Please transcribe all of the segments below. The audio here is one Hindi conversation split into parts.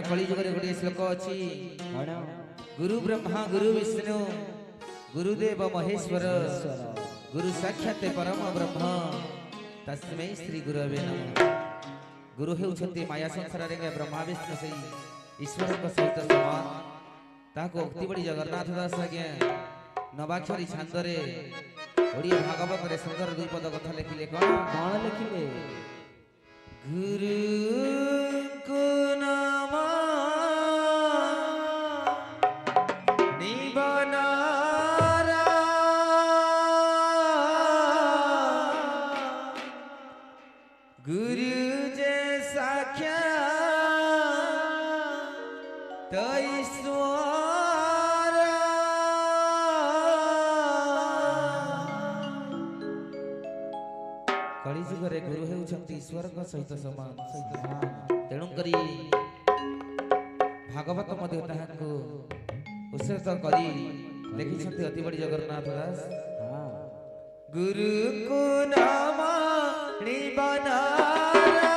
कलिजुग गोटे श्लोक अच्छी गुरु ब्रह्मा गुरु विष्णु गुरुदेव महेश्वर गुरु साक्षात परम ब्रह्म तस्मै श्री गुरवे नमः। गुरु हेउछन्ति माया संसार रे ब्रह्मा विष्णु से ईश्वर को सहित समान ताको अति बड़ी जगन्नाथ दास आज्ञा नवाक्षरी छांदरे ओडिया भागवत रे सुंदर दुई पद कथा लिखिले कौन लिखिले गुरु को नाम निबनारा गुरु जे साख्या तो ईश्वर कलिजुगरे गुरु हेउछन्ति ईश्वर को सहित समान तेणु करी भागवत मध्य ताहाको उत्सर्ग करी लिखिछन्ति अति बड़ी जगन्नाथ दास गुरु को नाम निबनारा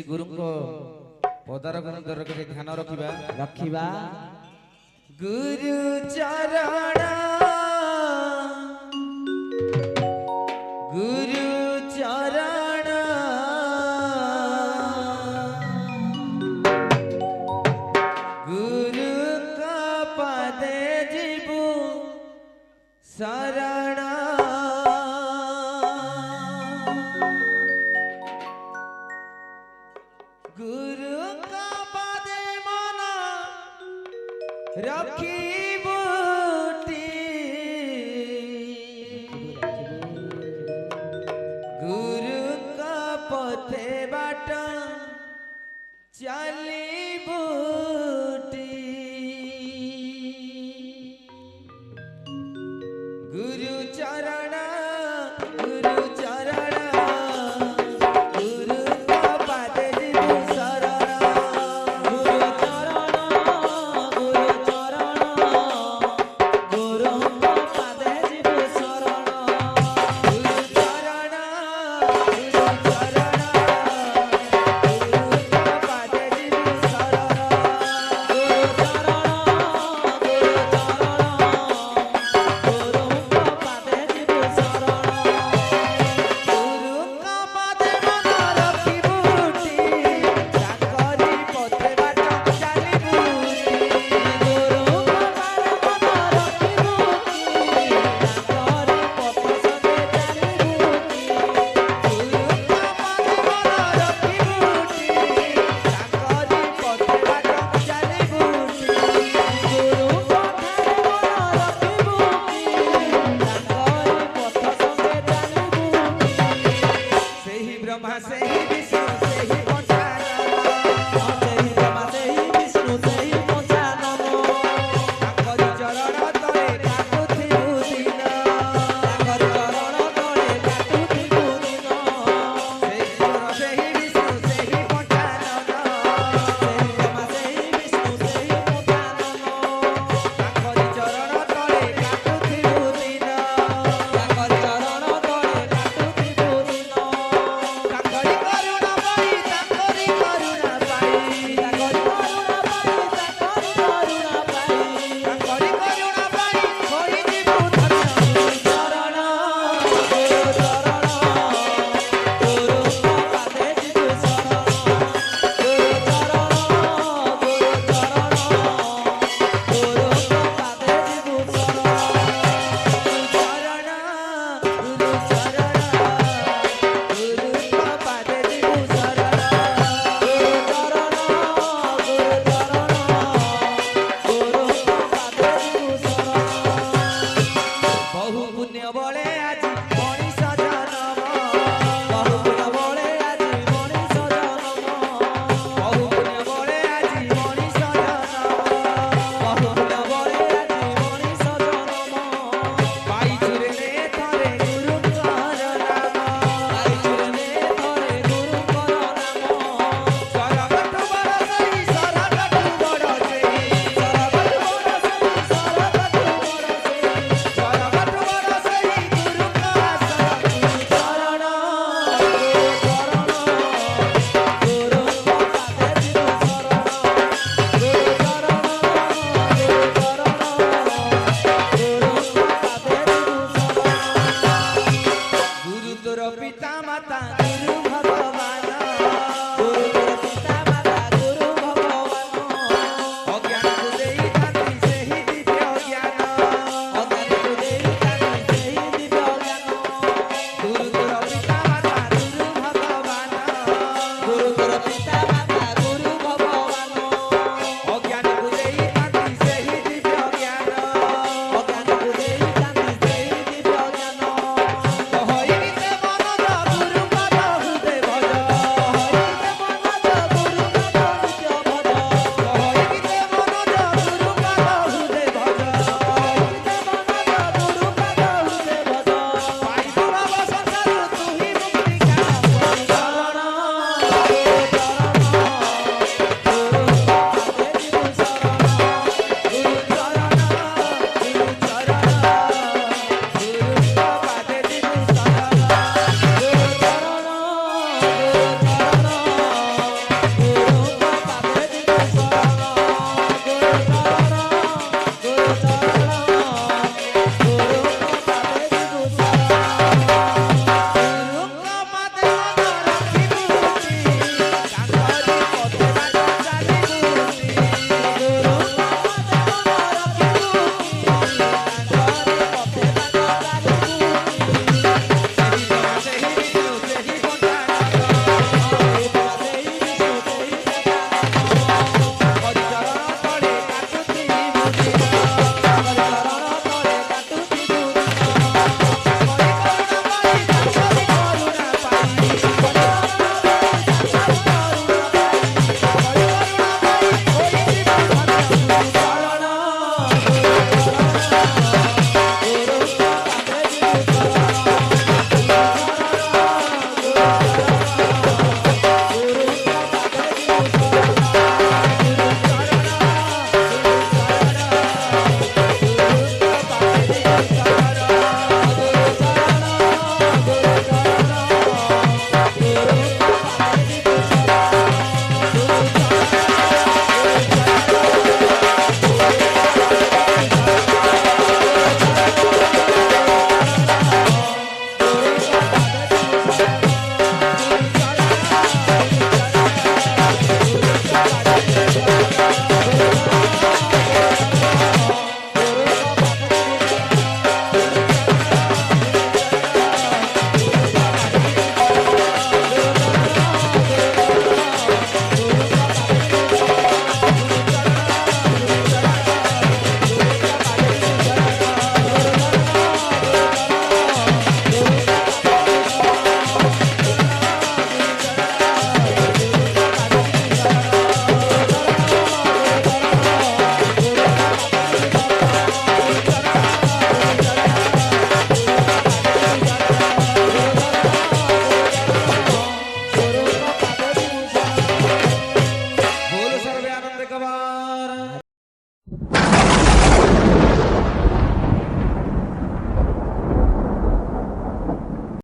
गुरु को पदार गुणर ध्यान रखिबा गुरु चरण गुरु का पदे जीवु शरण गुरु का पदे मना रखी बूटी गुरु का पथे बाट चली बूटी गुरु चरण